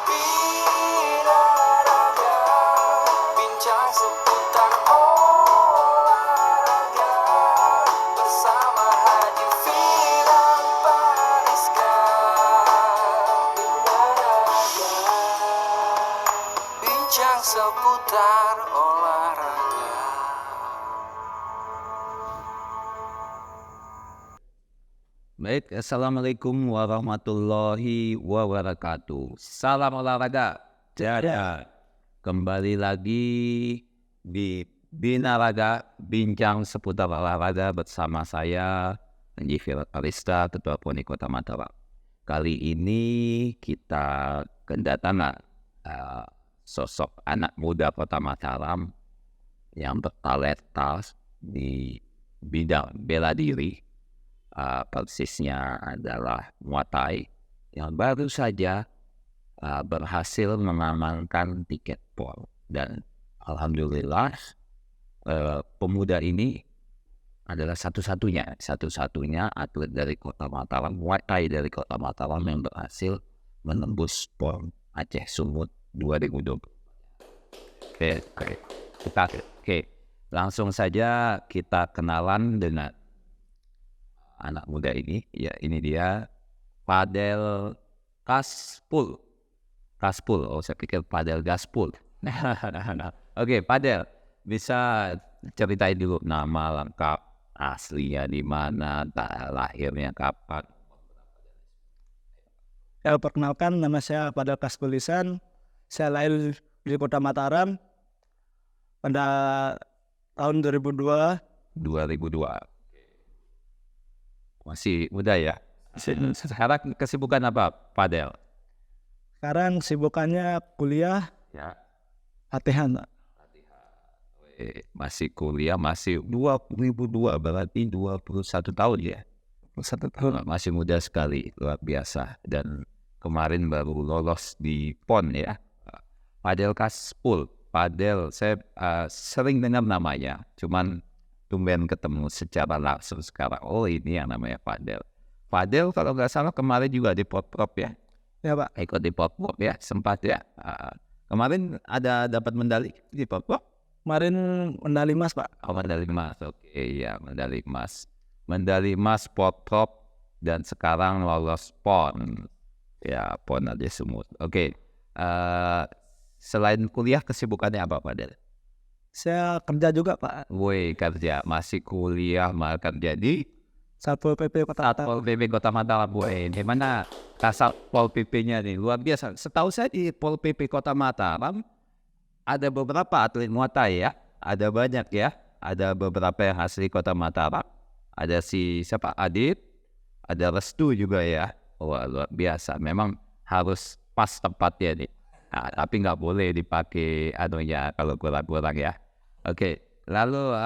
Binaraga, bincang seputar olahraga bersama Haji Firan Pariska. Binaraga, bincang seputar olahraga. Baik, Assalamualaikum warahmatullahi wabarakatuh. Salam olahraga. Jaya. Kembali lagi di Binaraga, bincang seputar olahraga bersama saya, Haji Firan Pariska, Ketua PONI Kota Mataram. Kali ini kita kedatangan sosok anak muda Kota Mataram yang bertalenta di bidang bela diri. Persisnya adalah Muay Thai yang baru saja berhasil mengamankan tiket PON, dan alhamdulillah pemuda ini adalah satu-satunya atlet dari Kota Mataram, Muay Thai dari Kota Mataram yang berhasil menembus PON Aceh Sumut 2020. Oke, langsung saja kita kenalan dengan anak muda ini. Ya, ini dia Fadel Gaspul. Oh, saya pikir Fadel Gaspul. Oke, Fadel, bisa ceritain dulu nama lengkap, aslinya di mana, lahirnya kapan? Ya, perkenalkan, nama saya Fadel Gaspul. Saya lahir di Kota Mataram pada tahun 2002. 2002. Masih muda ya. Sekarang kesibukan apa, Fadel? Sekarang sibukannya kuliah, Ya. latihan. Masih kuliah, masih 2002, berarti 21 tahun ya. 1 tahun. Masih muda sekali, luar biasa. Dan kemarin baru lolos di PON ya. Fadel Gaspul. Fadel, saya sering dengar namanya, cuman tumben ketemu secara langsung sekarang. Oh, ini yang namanya Fadel. Fadel kalau nggak salah kemarin juga di Pop-Prop ya. Ya, Pak. Ikut di Pop-Prop ya, sempat ya. Kemarin ada dapat medali di Pop-Prop? Kemarin medali emas, Pak. Oh, medali emas. Oke, ya, medali emas. Medali emas Pop-Prop dan sekarang lolos PON. Ya, PON Aceh Sumut. Oke. Selain kuliah, kesibukannya apa, Fadel? Saya kerja juga, Pak. Woi, kerja, masih kuliah, malah kerja di Satpol PP Kota Satpol Mataram. PP Kota Mataram. Woi, di mana Satpol PP-nya nih? Luar biasa. Setahu saya di Pol PP Kota Mataram ada beberapa atlet Muay Thai ya. Ada banyak ya. Ada beberapa yang asli Kota Mataram. Ada si siapa? Adit. Ada Restu juga ya. Wah, luar biasa. Memang harus pas tempatnya nih. Nah, tapi nggak boleh dipakai anunya kalau kurang-kurang ya. Oke, lalu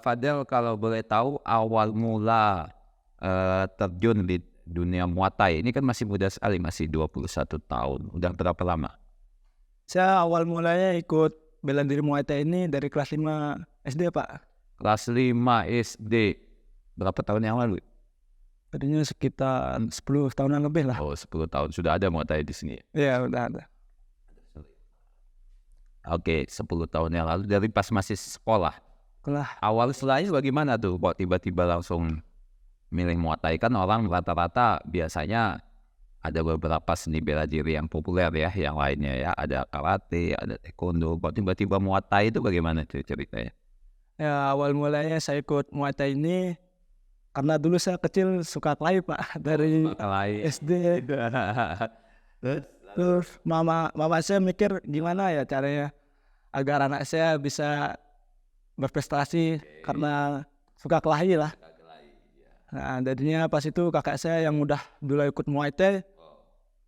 Fadel kalau boleh tahu awal mula terjun di dunia Muay Thai, ini kan masih muda sekali, masih 21 tahun. Udah berapa lama? Saya awal mulanya ikut bela diri Muay Thai ini dari kelas 5 SD, Pak. Kelas 5 SD. Berapa tahun yang lalu? Tadinya sekitar 10 tahunan lebih lah. Oh, 10 tahun. Sudah ada Muay Thai di sini. Iya, udah ada. Oke, 10 tahun yang lalu dari pas masih sekolah. Awal selain bagaimana tuh kok tiba-tiba langsung milih Muay Thai? Kan orang rata-rata biasanya ada beberapa seni bela diri yang populer ya, yang lainnya ya, ada karate, ada taekwondo. Kok tiba-tiba Muay Thai itu bagaimana tuh ceritanya? Ya, awal mulanya saya ikut Muay Thai ini karena dulu saya kecil suka kelahi, Pak, dari SD. Terus mama saya mikir gimana ya caranya agar anak saya bisa berprestasi karena suka kelahi lah. Nah, jadinya pas itu kakak saya yang udah dulu ikut Muay Thai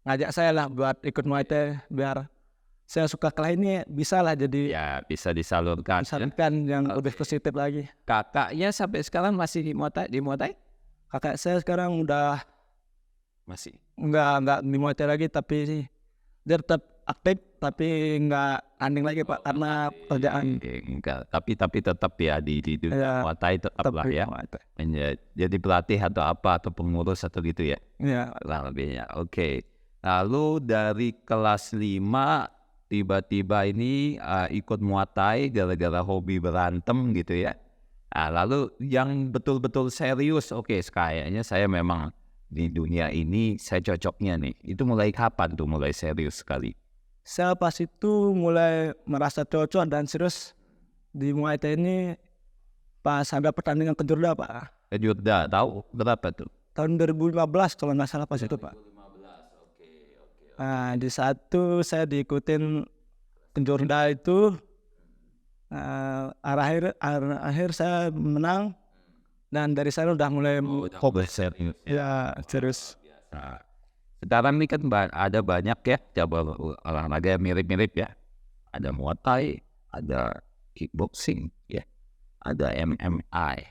ngajak saya lah buat ikut Muay Thai biar saya suka kelahi ini bisa lah jadi Ya, bisa disalurkan. yang lebih positif lagi. Kakaknya sampai sekarang masih di Muay Thai? Kakak saya sekarang udah Masih. nggak di Muay Thai lagi, tapi dia tetap aktif tapi nggak tanding lagi Pak karena kerjaan. Enggak, tapi tetap ya di dunia Ya, Muay Thai tetap lah ya. Jadi pelatih atau apa atau pengurus atau gitu ya. Ya, Kurang lebihnya. Oke. Lalu dari kelas 5 tiba-tiba ini ikut Muay Thai gara-gara hobi berantem gitu ya. Nah, lalu yang betul-betul serius, oke, kayaknya saya memang di dunia ini saya cocoknya nih. Itu mulai kapan tuh mulai serius sekali? saya pas itu mulai merasa cocok dan serius di Muay Thai ini pas ada pertandingan ke Jordan Pak. Jurda, tahu berapa tuh? Tahun 2015 kalau nggak salah pas itu Pak. Nah, di saat itu saya diikutin ke Jordan itu, akhir saya menang dan dari sana udah mulai Fokus serius. ya serius. Nah, sekarang ini kan ada banyak ya cabang olahraga yang mirip-mirip ya. Ada Muay Thai, ada kickboxing ya, ada MMA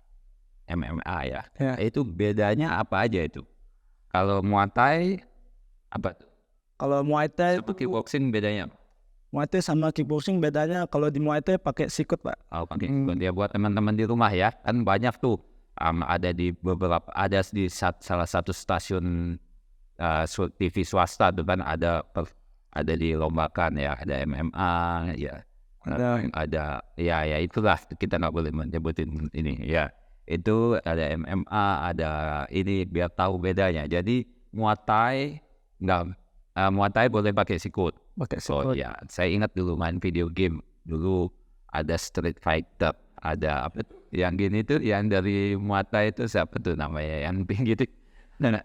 ya. Ya. Itu bedanya apa aja itu? Kalau Muay Thai apa tuh? Kalau Muay Thai Sama kickboxing bedanya? Muay Thai sama kickboxing bedanya kalau di Muay Thai pakai sikut Pak. Oh, pakai sikut ya buat teman-teman di rumah ya. Kan banyak tuh ada di beberapa salah satu stasiun TV swasta tuh kan ada dilombakan ya, ada MMA ya. Ada ya itulah kita nggak boleh menyebutin ini ya. Itu ada MMA, ada ini biar tahu bedanya. Jadi Muay Thai Muay Thai boleh pakai sikut. Pakai Oh sikut. ya, saya ingat dulu main video game dulu ada Street Fighter, ada apa tuh? Yang gini tuh, yang dari Muay Thai itu siapa tuh namanya yang pink gitu. Nah,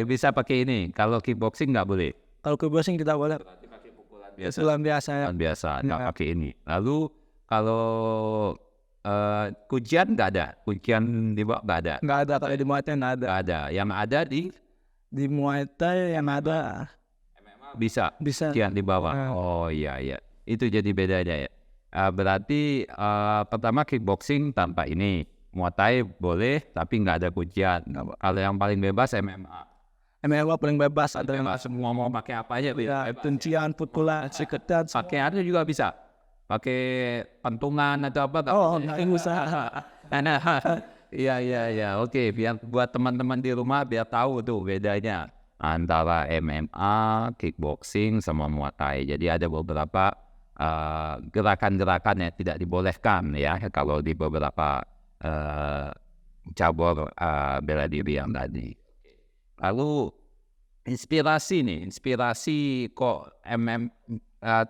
bisa pakai ini. Kalau kickboxing nggak boleh. Kalau kickboxing kita boleh. Pukulan biasa ya. Kan biasa nggak pakai ini. Lalu kalau kuncian nggak ada, kuncian di bawah nggak ada. Nggak ada kalau di Muay Thai nggak ada. Nggak ada. Yang ada Di Muay Thai yang ada bisa bisa. kuncian di bawah. Oh iya. Itu jadi bedanya ya. Berarti pertama kickboxing tanpa ini, Muay Thai boleh tapi nggak ada kuncian. Kalau yang paling bebas MMA. MMA paling bebas ada yang Semua mau pakai apa aja ya, bebas. kuncian, pukulan, sikutan. Pakai ada juga bisa. Pakai pentungan atau apa? Oh, nggak usah. Iya. Oke, biar buat teman-teman di rumah biar tahu tuh bedanya antara MMA, kickboxing sama Muay Thai. Jadi ada beberapa gerakan-gerakan yang tidak dibolehkan ya kalau di beberapa cabur bela diri yang tadi. Lalu inspirasi kok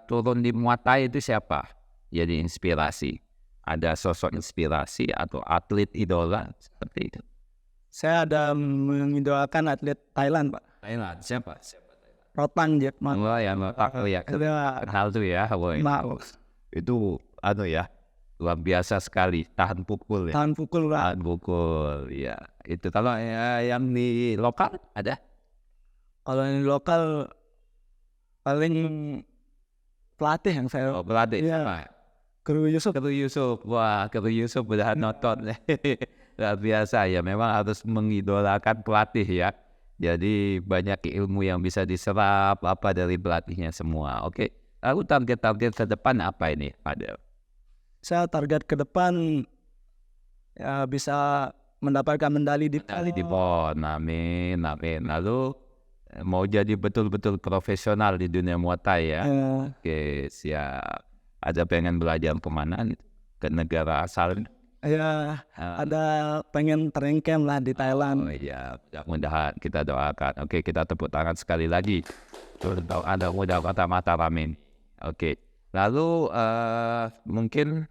turun di Muay Thai itu siapa? Jadi inspirasi. Ada sosok inspirasi atau atlet idola seperti itu. Saya ada mengidolakan atlet Thailand Pak. Thailand siapa? Rotan Jack Ma. Oh ya, ya. Kenal tuh ya, woy. Itu ya luar biasa sekali, tahan pukul ya. Tahan pukul Pak. Tahan pukul, ya. Itu kalau yang di lokal ada? Kalau yang di lokal paling pelatih yang saya Pelatih Iya. siapa? Kru Yusuf. Kru Yusuf, wah Kru Yusuf udah nonton. Luar biasa ya, memang harus mengidolakan pelatih ya. Jadi banyak ilmu yang bisa diserap apa dari pelatihnya semua. Oke, lalu target-target ke depan apa ini Fadel? Saya target ke depan ya bisa mendapatkan medali di PON, amin. Lalu mau jadi betul-betul profesional di dunia Muay Thai ya? Oke, siap. Ada pengen belajar kemana gitu? Ke negara asal? Ya, ada pengen training camp lah di Thailand. Oh iya, mudah-mudahan kita doakan. Oke, kita tepuk tangan sekali lagi untuk Anda muda kota Mataram ini. Oke, lalu mungkin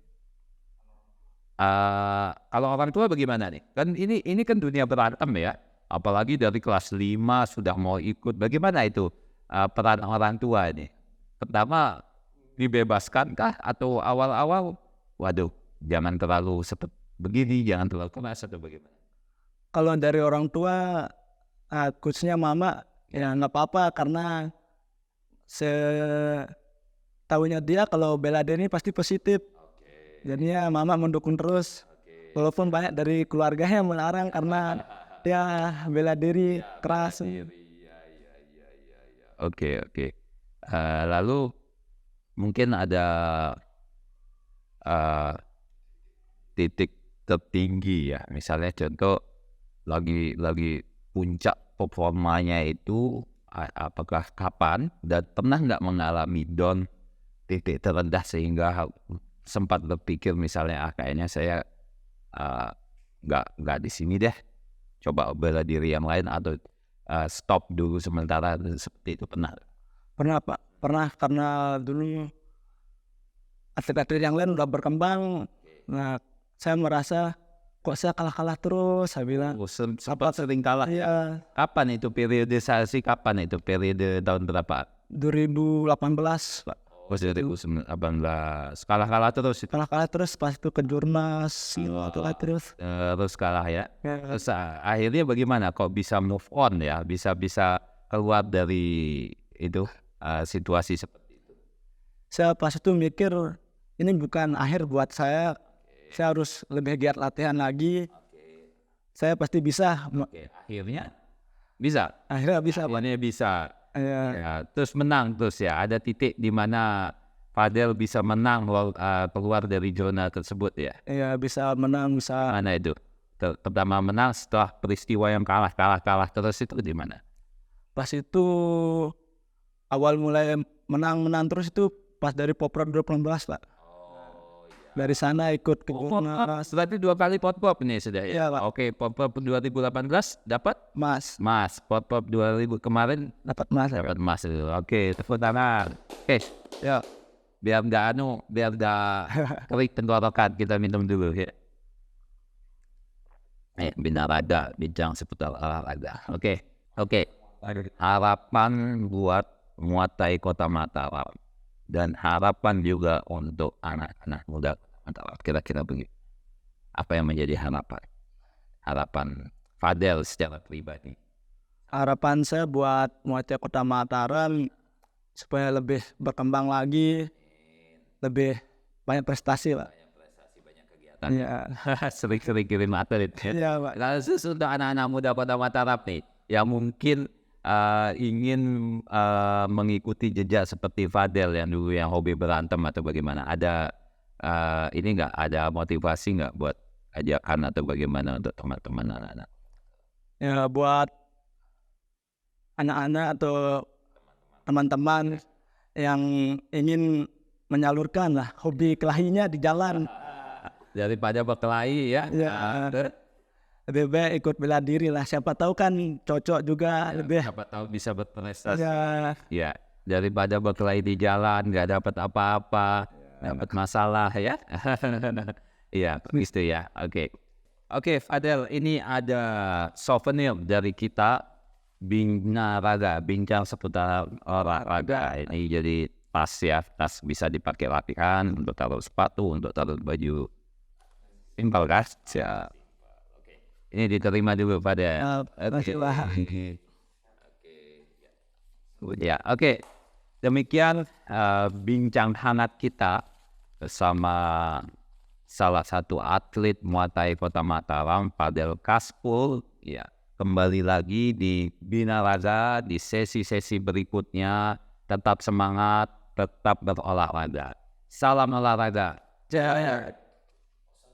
kalau orang tua bagaimana nih? Kan ini kan dunia berantem ya. Apalagi dari kelas 5 sudah mau ikut. Bagaimana itu peran orang tua ini? Pertama, dibebaskankah atau awal-awal waduh jangan terlalu seperti begini, jangan terlalu keras atau bagaimana? Kalau dari orang tua khususnya mama ya nggak apa-apa karena setahunya dia kalau bela diri pasti positif. Jadinya mama mendukung terus walaupun banyak dari keluarganya yang melarang karena dia bela diri keras. Oke. Lalu mungkin ada titik tertinggi ya, misalnya contoh lagi puncak performanya itu apakah kapan dan pernah nggak mengalami down titik terendah sehingga sempat berpikir misalnya kayaknya saya nggak di sini deh, coba bela diri yang lain atau stop dulu sementara, seperti itu pernah? Pernah Pak, pernah, karena dulu atlet-atlet yang lain udah berkembang. Nah, saya merasa kok saya kalah terus, saya bilang. Sempat sering kalah. Iya, Kapan itu periodisasi? Kapan itu periode tahun berapa? 2018 Pak. Oh, 2018. Kalah terus itu. Kalah terus, pas itu ke Jurnas, kalah terus. Terus kalah ya. Ya, Terus akhirnya bagaimana? Kok bisa move on ya? Bisa keluar dari itu situasi seperti itu. saya pas itu mikir ini bukan akhir buat saya. Saya harus lebih giat latihan lagi. Saya pasti bisa. Oke, akhirnya bisa. Akhirnya bisa Pak. Akhirnya bisa. Ya, Ya, terus menang terus ya. Ada titik di mana Fadel bisa menang keluar dari zona tersebut ya. ya bisa menang, bisa. Mana itu? Pertama menang setelah peristiwa yang kalah terus itu di mana? Pas itu awal mulai menang terus itu pas dari Popro 2018 Pak. Dari sana ikut ke Jurnas, Berarti 2 kali pop nih sudah ya? Iya, Pak. Oke, pop 2018 dapat Mas, Mas. Pop 2000 kemarin dapat Mas. dapat emas itu. Oke, tepuk tangan. Oke, Ya, biar nggak kering tenggorokan, kita minum dulu ya. Binaraga, bincang seputar olahraga. Oke. Harapan buat Muay Kota Mataram dan harapan juga untuk anak-anak muda Mataram. Kira-kira begitu. Apa yang menjadi harapan Fadel secara pribadi? harapan saya buat Muay Kota Mataram supaya lebih berkembang lagi, lebih banyak prestasi Pak. Iya, Sering-sering kirim atlet ya. iya Pak. Khusus untuk anak-anak muda Kota Mataram nih yang mungkin ingin mengikuti jejak seperti Fadel yang dulu yang hobi berantem atau bagaimana, ada ini nggak, ada motivasi nggak buat ajakan atau bagaimana untuk teman-teman anak-anak? Ya, buat anak-anak atau teman-teman yang ingin menyalurkan lah hobi kelahinya di jalan, Daripada berkelahi ya. ya lebih baik ikut bela diri lah. Siapa tahu kan cocok juga, lebih. Siapa tahu bisa berprestasi. Ya, Ya, daripada berkelahi di jalan nggak dapat apa-apa, dapat masalah ya. Iya, begitu ya. Oke, Fadel, ini ada souvenir dari kita, Binaraga, bincang seputar olahraga. Ini jadi tas ya, tas bisa dipakai latihan, untuk taruh sepatu, untuk taruh baju. Simpel kan? Ya. Ini diterima dulu Fadel. makasih Pak. Ya, oke. Demikian bincang hangat kita bersama salah satu atlet Muay Thai Kota Mataram, Fadel Kaspul. Ya, kembali lagi di Binaraga di sesi-sesi berikutnya. Tetap semangat, tetap berolahraga. Salam olahraga. Jaya.